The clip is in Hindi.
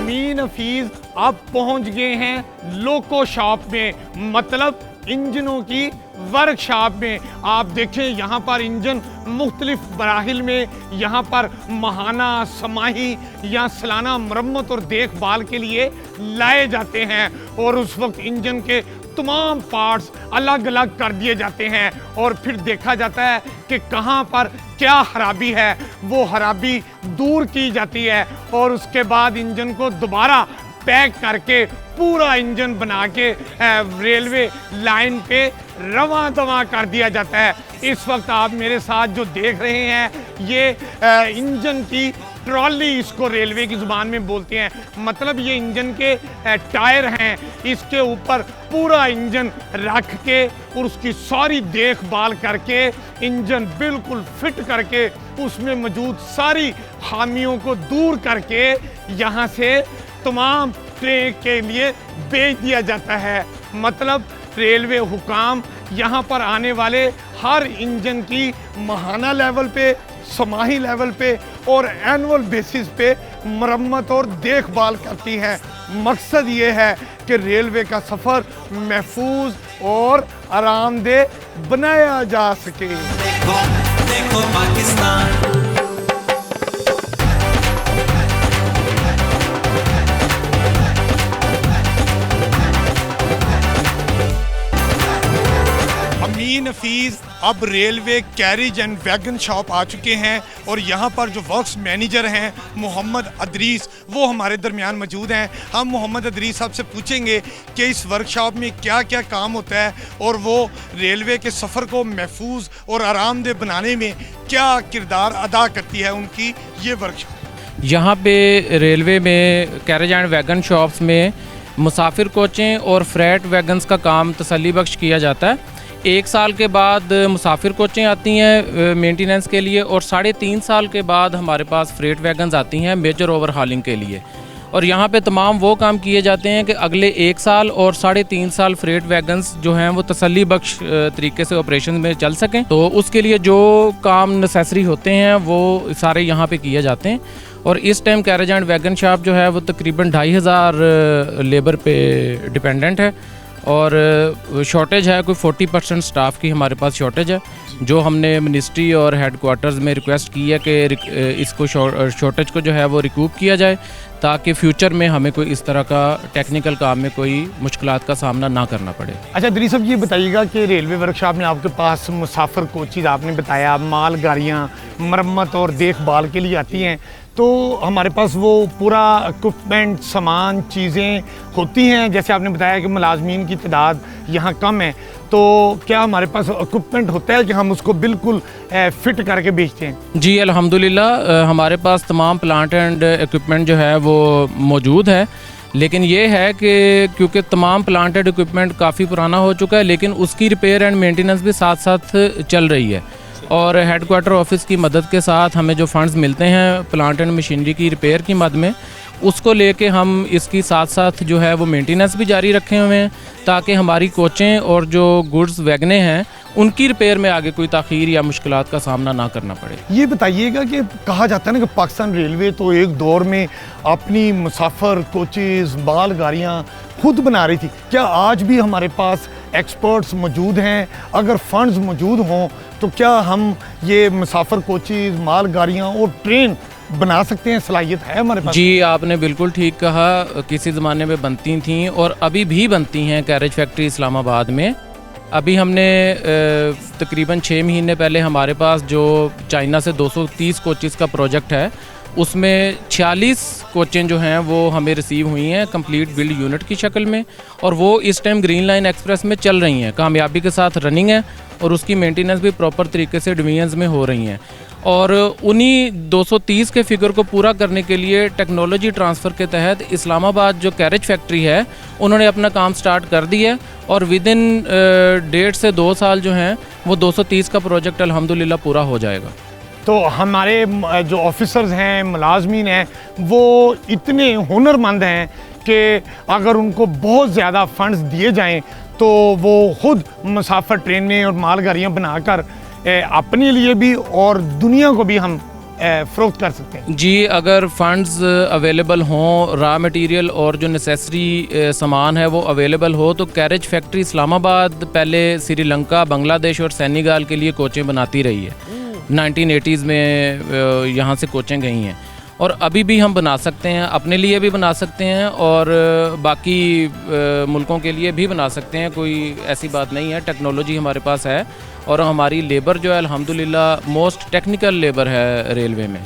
अमीन हफीज अब पहुंच गए हैं लोको शॉप में, मतलब इंजनों की वर्कशॉप में। आप देखें यहाँ पर इंजन मुख्तलिफ मराहिल में यहाँ पर माहाना, समाही या सालाना मरम्मत और देखभाल के लिए लाए जाते हैं और उस वक्त इंजन के तमाम पार्ट्स अलग अलग कर दिए जाते हैं और फिर देखा जाता है कि कहाँ पर क्या खराबी है, वो खराबी दूर की जाती है और उसके बाद इंजन को दोबारा पैक करके पूरा इंजन बना के रेलवे लाइन पे रवां दवा कर दिया जाता है। इस वक्त आप मेरे साथ जो देख रहे हैं ये इंजन की ट्रॉली, इसको रेलवे की ज़ुबान में बोलते हैं, मतलब ये इंजन के टायर हैं। इसके ऊपर पूरा इंजन रख के और उसकी सारी देखभाल करके इंजन बिल्कुल फिट करके उसमें मौजूद सारी खामियों को दूर करके यहाँ से तमाम ट्रेन के लिए भेज दिया जाता है। मतलब रेलवे हुकाम यहाँ पर आने वाले हर इंजन की माहाना लेवल पे, समाही लेवल पे और एनुअल बेसिस पे मरम्मत और देखभाल करती हैं। मकसद ये है कि रेलवे का सफ़र महफूज और आरामदेह बनाया जा सके। देखो, देखो पाकिस्तान। अमीन हफीज अब railway carriage and wagon shop आ चुके हैं और यहाँ पर जो वर्क्स मैनेजर हैं मोहम्मद अदरीस, वो हमारे दरमियान मौजूद हैं। हम मोहम्मद अदरीस साहब से पूछेंगे कि इस वर्कशॉप में क्या क्या काम होता है और वो रेलवे के सफ़र को महफूज और आरामदेह बनाने में क्या किरदार अदा करती है उनकी ये वर्कशॉप। यहाँ पे रेलवे में कैरिज एंड वैगन शॉप्स में मुसाफिर कोचें और फ्रेट वैगन्स का काम तसल्ली बख्श किया जाता है। 1 साल के बाद मुसाफिर कोचें आती हैं मेंटेनेंस के लिए और 3.5 साल के बाद हमारे पास फ्रेट वैगन्स आती हैं मेजर ओवरहॉलिंग के लिए। और यहाँ पे तमाम वो काम किए जाते हैं कि अगले 1 साल और 3.5 साल फ्रेट वैगन्स जो हैं वो तसल्ली बख्श तरीके से ऑपरेशन में चल सकें। तो उसके लिए जो काम नेसेसरी होते हैं वो सारे यहाँ पे किए जाते हैं। और इस time carriage and wagon shop जो है वो तकरीबन 2500 लेबर पे डिपेंडेंट है और शॉर्टेज है, कोई 40% स्टाफ की हमारे पास शॉर्टेज है, जो हमने मिनिस्ट्री और हेडक्वार्टर्स में रिक्वेस्ट की है कि इसको शॉर्टेज को जो है वो रिकूप किया जाए ताकि फ्यूचर में हमें कोई इस तरह का टेक्निकल काम में कोई मुश्किलात का सामना ना करना पड़े। अच्छा दरी साहब, ये बताइएगा कि रेलवे वर्कशॉप में आपके पास मुसाफिर कोचेज़, आपने बताया माल गाड़ियाँ मरम्मत और देखभाल के लिए आती हैं, तो हमारे पास वो पूरा इक्विपमेंट, सामान, चीज़ें होती हैं। जैसे आपने बताया कि मुलाजमीन की तादाद यहाँ कम है, तो क्या हमारे पास इक्विपमेंट होता है कि हम उसको बिल्कुल फिट करके बेचते हैं? जी अल्हम्दुलिल्लाह, हमारे पास तमाम प्लांट एंड इक्विपमेंट जो है वो मौजूद है। लेकिन ये है कि क्योंकि तमाम प्लांट एंड इक्विपमेंट काफ़ी पुराना हो चुका है, लेकिन उसकी रिपेयर एंड मेंटेनेंस भी साथ साथ चल रही है। और हेडक्वार्टर ऑफिस की मदद के साथ हमें जो फंड्स मिलते हैं प्लांट एंड मशीनरी की रिपेयर की मद में, उसको लेके हम इसकी साथ साथ जो है वो मेंटेनेंस भी जारी रखे हुए हैं ताकि हमारी कोचें और जो गुड्स वैगने हैं उनकी रिपेयर में आगे कोई ताख़ीर या मुश्किलात का सामना ना करना पड़े। ये बताइएगा कि कहा जाता है ना कि पाकिस्तान रेलवे तो एक दौर में अपनी मुसाफिर कोचेज़, माल गाड़ियाँ खुद बना रही थी, क्या आज भी हमारे पास एक्सपर्ट्स मौजूद हैं? अगर फंड्स मौजूद हों तो क्या हम ये मुसाफिर कोचेज़, माल गाड़ियाँ और ट्रेन बना सकते हैं? सलाहियत है हमारे पास? जी आपने बिल्कुल ठीक कहा, किसी ज़माने में बनती थीं और अभी भी बनती हैं कैरेज फैक्ट्री इस्लामाबाद में। अभी हमने तकरीबन 6 महीने पहले हमारे पास जो चाइना से 230 कोचेज़ का प्रोजेक्ट है, उसमें 46 कोचें जो हैं वो हमें रिसीव हुई हैं कंप्लीट बिल्ड यूनिट की शक्ल में और वो इस टाइम ग्रीन लाइन एक्सप्रेस में चल रही हैं, कामयाबी के साथ रनिंग है और उसकी मेंटेनेंस भी प्रॉपर तरीके से डिवीजन्स में हो रही हैं। और उन्हीं 230 के फिगर को पूरा करने के लिए टेक्नोलॉजी ट्रांसफ़र के तहत इस्लामाबाद जो कैरेज फैक्ट्री है उन्होंने अपना काम स्टार्ट कर दिया है और विद इन 1.5 से 2 साल जो हैं वो 230 का प्रोजेक्ट अल्हम्दुलिल्लाह पूरा हो जाएगा। तो हमारे जो ऑफिसर्स हैं, मुलाजमीन हैं, वो इतने हुनरमंद हैं कि अगर उनको बहुत ज़्यादा फंड्स दिए जाएं तो वो खुद मुसाफिर ट्रेनें और माल गाड़ियाँ बनाकर अपने लिए भी और दुनिया को भी हम फ़रोख्त कर सकते हैं? जी, अगर फंड्स अवेलेबल हों, रॉ मटेरियल और जो नेसेसरी सामान है वो अवेलेबल हो, तो कैरेज फैक्ट्री इस्लामाबाद पहले श्रीलंका, बांग्लादेश और सेनेगल के लिए कोचें बनाती रही है। 1980s में यहाँ से कोचें गई हैं और अभी भी हम बना सकते हैं, अपने लिए भी बना सकते हैं और बाकी मुल्कों के लिए भी बना सकते हैं। कोई ऐसी बात नहीं है, टेक्नोलॉजी हमारे पास है और हमारी लेबर जो है अल्हम्दुलिल्लाह मोस्ट टेक्निकल लेबर है रेलवे में।